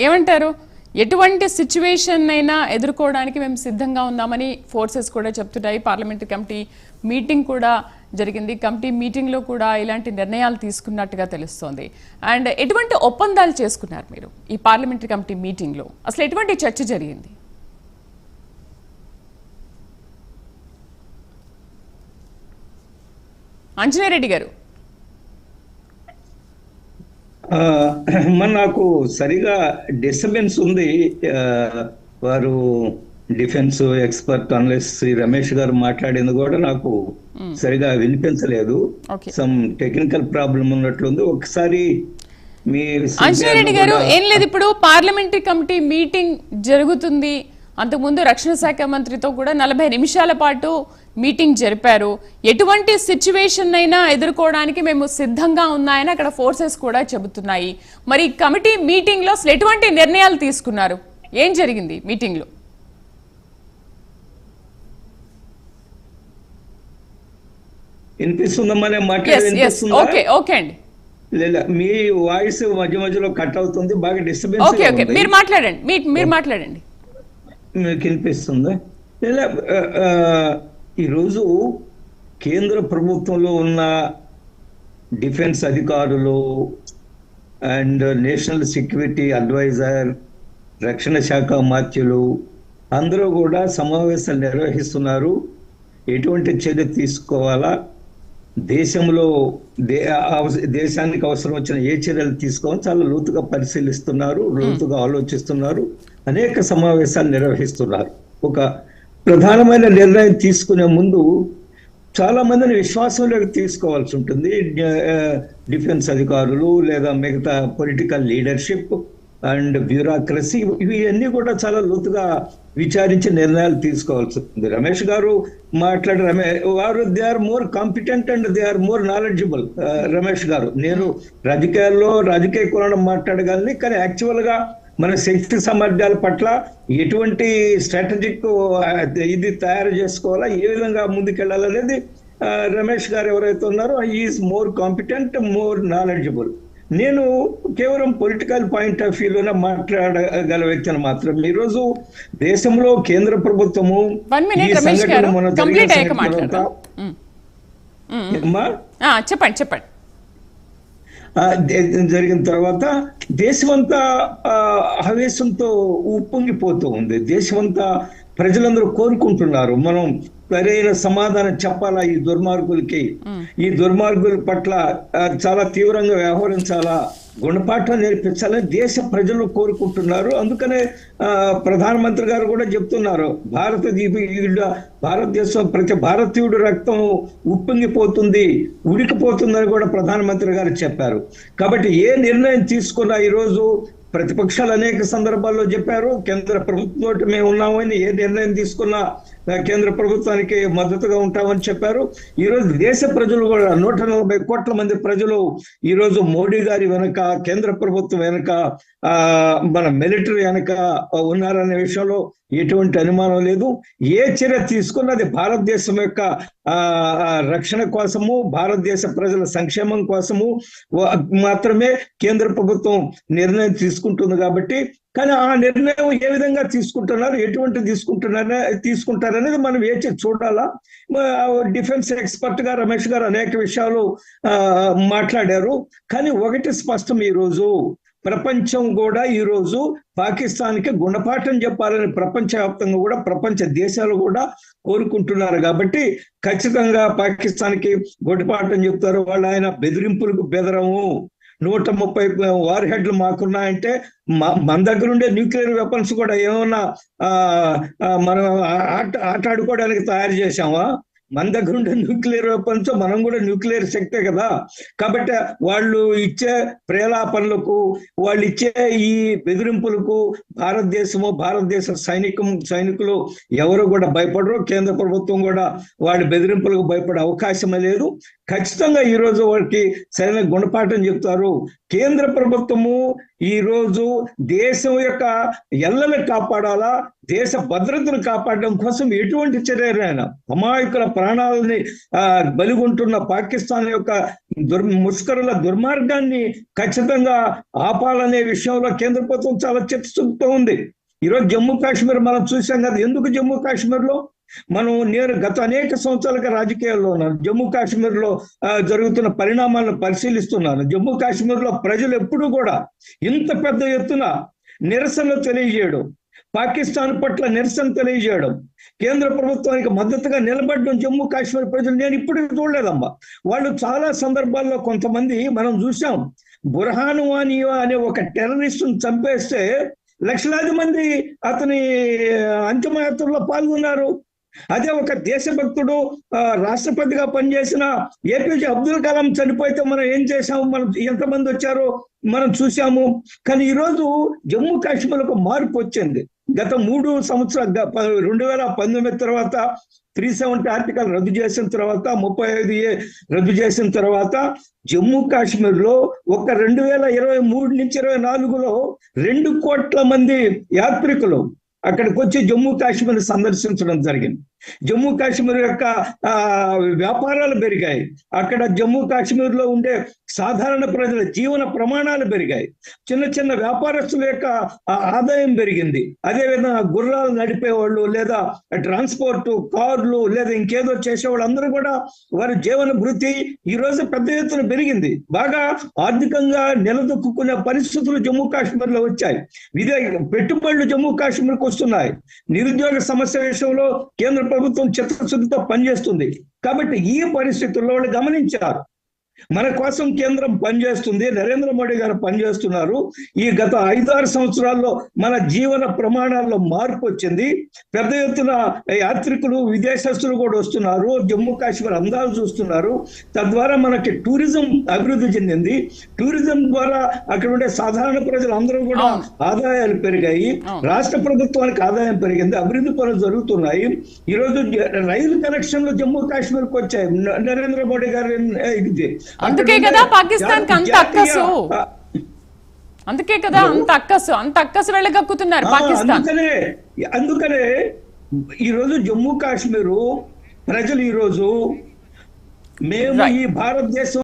ఏమంటారు? ఎటువంటి సిచ్యువేషన్ అయినా ఎదుర్కోవడానికి మేము సిద్ధంగా ఉన్నామని ఫోర్సెస్ కూడా చెప్తున్నాయి. పార్లమెంటరీ కమిటీ మీటింగ్ కూడా జరిగింది. కమిటీ మీటింగ్లో కూడా ఇలాంటి నిర్ణయాలు తీసుకున్నట్టుగా తెలుస్తోంది. అండ్ ఎటువంటి ఒప్పందాలు చేసుకున్నారు మీరు ఈ పార్లమెంటరీ కమిటీ మీటింగ్లో? అసలు ఎటువంటి చర్చ జరిగింది? ఆంజనేయ రెడ్డి గారు, నాకు సరిగా డిస్టర్బెన్స్ ఉంది. వారు defence expert analyst Shri Ramesh గారు మాట్లాడింది కూడా నాకు సరిగా వినిపించలేదు. సమ్ టెక్నికల్ ప్రాబ్లం ఉన్నట్లుంది. ఒకసారి ఆంజనేయ రెడ్డి గారు, ఏం లేదు, ఇప్పుడు పార్లమెంటరీ కమిటీ మీటింగ్ జరుగుతుంది. అంతకుముందు రక్షణ శాఖ మంత్రితో కూడా 40 నిమిషాల పాటు మీటింగ్ జరిపారు. ఎటువంటి సిచ్యువేషన్ అయినా ఎదుర్కోవడానికి మేము సిద్ధంగా ఉన్నాయని అక్కడ ఫోర్సెస్ కూడా చెబుతున్నాయి. మరి కమిటీ మీటింగ్ లో అసలు ఎటువంటి నిర్ణయాలు తీసుకున్నారు? ఏం జరిగింది మీటింగ్ లో? మీ వాయిస్ మధ్య మధ్యలో కట్ అవుతుంది, బాగా డిస్టర్బెన్స్. మీరు మాట్లాడండి. మీకు వినిపిస్తుందా? ఈరోజు కేంద్ర ప్రభుత్వంలో ఉన్న డిఫెన్స్ అధికారులు అండ్ నేషనల్ సెక్యూరిటీ అడ్వైజర్, రక్షణ శాఖ మాత్యులు అందరూ కూడా సమావేశాలు నిర్వహిస్తున్నారు. ఎటువంటి చర్య తీసుకోవాలా, దేశంలో దేశానికి అవసరం వచ్చిన ఏ చర్యలు తీసుకోవాలని చాలా లోతుగా పరిశీలిస్తున్నారు, లోతుగా ఆలోచిస్తున్నారు. అనేక సమావేశాలు నిర్వహిస్తున్నారు. ఒక ప్రధానమైన నిర్ణయం తీసుకునే ముందు చాలా మందిని విశ్వాసంలోకి తీసుకోవాల్సి ఉంటుంది. డిఫెన్స్ అధికారులు లేదా మిగతా పొలిటికల్ లీడర్షిప్ అండ్ బ్యూరోక్రసీ, ఇవన్నీ కూడా చాలా లోతుగా విచారించి నిర్ణయాలు తీసుకోవాల్సి ఉంటుంది. రమేష్ గారు వారు they are more competent and they are more knowledgeable. Ramesh garu, నేను రాజకీయ కోణం మాట్లాడగలని, కానీ యాక్చువల్ గా మన శక్తి సామర్థ్యాల పట్ల ఎటువంటి స్ట్రాటజిక్ ఇది తయారు చేసుకోవాలా, ఏ విధంగా ముందుకెళ్ళాలనేది రమేష్ గారు ఎవరైతే ఉన్నారో is more competent, more knowledgeable. నేను కేవలం పొలిటికల్ పాయింట్ ఆఫ్ వ్యూలోనే మాట్లాడగల వ్యక్తిని మాత్రం. ఈరోజు దేశంలో కేంద్ర ప్రభుత్వము చెప్పండి జరిగిన తర్వాత దేశమంతా ఆవేశంతో ఉప్పొంగిపోతూ ఉంది. దేశమంతా ప్రజలందరూ కోరుకుంటున్నారు మనం సరైన సమాధానం చెప్పాలా ఈ దుర్మార్గులకి, ఈ దుర్మార్గుల పట్ల చాలా తీవ్రంగా వ్యవహరించాలా, గుణపాఠం నేర్పించాలని దేశ ప్రజలు కోరుకుంటున్నారు. అందుకనే ప్రధానమంత్రి గారు కూడా చెప్తున్నారు, భారతదేశం ప్రతి భారతీయుడు రక్తం ఉప్పొంగిపోతుంది, ఉడికిపోతుందని కూడా ప్రధానమంత్రి గారు చెప్పారు. కాబట్టి ఏ నిర్ణయం తీసుకున్నా ఈరోజు ప్రతిపక్షాలు అనేక సందర్భాల్లో చెప్పారు, కేంద్ర ప్రభుత్వంతో మేము ఉన్నామని, ఏ నిర్ణయం తీసుకున్నా కేంద్ర ప్రభుత్వానికి మద్దతుగా ఉంటామని చెప్పారు. ఈరోజు దేశ ప్రజలు కూడా 140 కోట్ల మంది ప్రజలు ఈరోజు మోడీ గారి వెనక, కేంద్ర ప్రభుత్వం వెనక, మన మిలిటరీ వెనక ఉన్నారనే విషయంలో ఎటువంటి అనుమానం లేదు. ఏ చర్య తీసుకున్నది భారతదేశం యొక్క రక్షణ కోసము, భారతదేశ ప్రజల సంక్షేమం కోసము మాత్రమే కేంద్ర ప్రభుత్వం నిర్ణయం తీసుకుంటుంది. కాబట్టి కానీ ఆ నిర్ణయం ఏ విధంగా తీసుకుంటున్నారు, ఎటువంటి తీసుకుంటారనేది మనం వేచి చూడాలా. డిఫెన్స్ ఎక్స్పర్ట్ గా రమేష్ గారు అనేక విషయాలు మాట్లాడారు. కానీ ఒకటి స్పష్టం, ఈరోజు ప్రపంచం కూడా ఈరోజు పాకిస్తాన్కి గుణపాఠం చెప్పాలని ప్రపంచవ్యాప్తంగా కూడా ప్రపంచ దేశాలు కూడా కోరుకుంటున్నారు. కాబట్టి ఖచ్చితంగా పాకిస్తాన్కి గుణపాఠం చెప్తారు. వాళ్ళు ఆయన బెదిరింపులకు బెదరము, 130 వార్ హెడ్లు మాకున్నాయంటే మన దగ్గర ఉండే న్యూక్లియర్ వెపన్స్ కూడా ఏమన్నా మనం ఆటాడుకోవడానికి తయారు చేశామా? మన దగ్గర ఉండే న్యూక్లియర్ వెపన్స్, మనం కూడా న్యూక్లియర్ శక్తే కదా. కాబట్టి వాళ్ళు ఇచ్చే ప్రేలాపనలకు, వాళ్ళు ఇచ్చే ఈ బెదిరింపులకు భారతదేశ సైనికులు ఎవరు కూడా భయపడరు. కేంద్ర ప్రభుత్వం కూడా వాళ్ళ బెదిరింపులకు భయపడే అవకాశమే లేదు. ఖచ్చితంగా ఈరోజు వారికి సరైన గుణపాఠం చెప్తారు. కేంద్ర ప్రభుత్వము ఈ రోజు దేశం యొక్క ఎల్లలు కాపాడాలా, దేశ భద్రతను కాపాడడం కోసం ఎటువంటి చర్యలైనా అమాయకుల ప్రాణాలని బలిగొంటున్న పాకిస్తాన్ యొక్క ముష్కరుల దుర్మార్గాన్ని ఖచ్చితంగా ఆపాలనే విషయంలో కేంద్ర ప్రభుత్వం చాలా చర్చిస్తూ ఉంది. ఈరోజు జమ్మూ కాశ్మీర్ మనం చూసాం కదా. ఎందుకు జమ్మూ కాశ్మీర్లో నేను గత అనేక సంవత్సరాలుగా రాజకీయాల్లో ఉన్నాను. జమ్మూ కాశ్మీర్లో జరుగుతున్న పరిణామాలను పరిశీలిస్తున్నాను. జమ్మూ కాశ్మీర్లో ప్రజలు ఎప్పుడూ కూడా ఇంత పెద్ద ఎత్తున నిరసనలు తెలియజేయడం, పాకిస్తాన్ పట్ల నిరసన తెలియజేయడం, కేంద్ర ప్రభుత్వానికి మద్దతుగా నిలబడడం జమ్మూ కాశ్మీర్ ప్రజలు నేను ఇప్పటికీ చూడలేదమ్మా. వాళ్ళు చాలా సందర్భాల్లో కొంతమంది మనం చూసాం. బుర్హాన్ వానీ అనే ఒక టెర్రరిస్టును చంపేస్తే లక్షలాది మంది అతని అంతిమయాత్రలో పాల్గొన్నారు. అదే ఒక దేశభక్తుడు రాష్ట్రపతిగా పనిచేసిన ఏపీజే అబ్దుల్ కలాం చనిపోతే మనం ఏం చేశాము, మనం ఎంతమంది వచ్చారో మనం చూసాము. కానీ ఈరోజు జమ్మూ కాశ్మీర్కు మార్పు వచ్చింది. గత 3 సంవత్సరాలు 2019 తర్వాత 370 ఆర్టికల్ రద్దు చేసిన తర్వాత 35A రద్దు చేసిన తర్వాత జమ్మూ కాశ్మీర్లో ఒక 2023 నుంచి 2024లో 2 కోట్ల మంది యాత్రికులు అక్కడికి వచ్చి జమ్మూ కాశ్మీర్ సందర్శించడం జరిగింది. జమ్మూ కాశ్మీర్ యొక్క వ్యాపారాలు పెరిగాయి. అక్కడ జమ్మూ కాశ్మీర్లో ఉండే సాధారణ ప్రజల జీవన ప్రమాణాలు పెరిగాయి. చిన్న చిన్న వ్యాపారస్తుల యొక్క ఆదాయం పెరిగింది. అదేవిధంగా గుర్రాలు నడిపేవాళ్ళు లేదా ట్రాన్స్పోర్ట్ కార్లు లేదా ఇంకేదో చేసేవాళ్ళు అందరూ కూడా వారి జీవన వృత్తి ఈ రోజు పెద్ద ఎత్తున పెరిగింది. బాగా ఆర్థికంగా నిలదొక్కునే పరిస్థితులు జమ్మూ కాశ్మీర్ లో వచ్చాయి. పెట్టుబడులు జమ్మూ కాశ్మీర్కి వస్తున్నాయి. నిరుద్యోగ సమస్య విషయంలో కేంద్ర ప్రభుత్వం చిత్తశుద్ధితో పనిచేస్తుంది. కాబట్టి ఈ పరిస్థితుల్లో వాళ్ళు గమనించారు, మన కోసం కేంద్రం పనిచేస్తుంది, నరేంద్ర మోడీ గారు పనిచేస్తున్నారు. ఈ గత 5-6 సంవత్సరాల్లో మన జీవన ప్రమాణాల్లో మార్పు వచ్చింది. పెద్ద ఎత్తున యాత్రికులు విదేశస్తులు కూడా వస్తున్నారు, జమ్మూ కాశ్మీర్ అందాలు చూస్తున్నారు. తద్వారా మనకి టూరిజం అభివృద్ధి చెందింది. టూరిజం ద్వారా అక్కడ ఉండే సాధారణ ప్రజలు అందరూ కూడా ఆదాయాలు పెరిగాయి. రాష్ట్ర ప్రభుత్వానికి ఆదాయం పెరిగింది. అభివృద్ధి పనులు జరుగుతున్నాయి. ఈరోజు రైలు కనెక్షన్లు జమ్మూ కాశ్మీర్కి వచ్చాయి నరేంద్ర మోడీ గారి ఇది. అందుకే కదా పాకిస్తాన్ కి అంత అక్కసు, అందుకే కదా అంత అక్కసు వెళ్ళగక్కుతున్నారు పాకిస్తాన్. అందుకనే ఈరోజు జమ్మూ కాశ్మీరు ప్రజలు ఈరోజు మేము ఈ భారతదేశం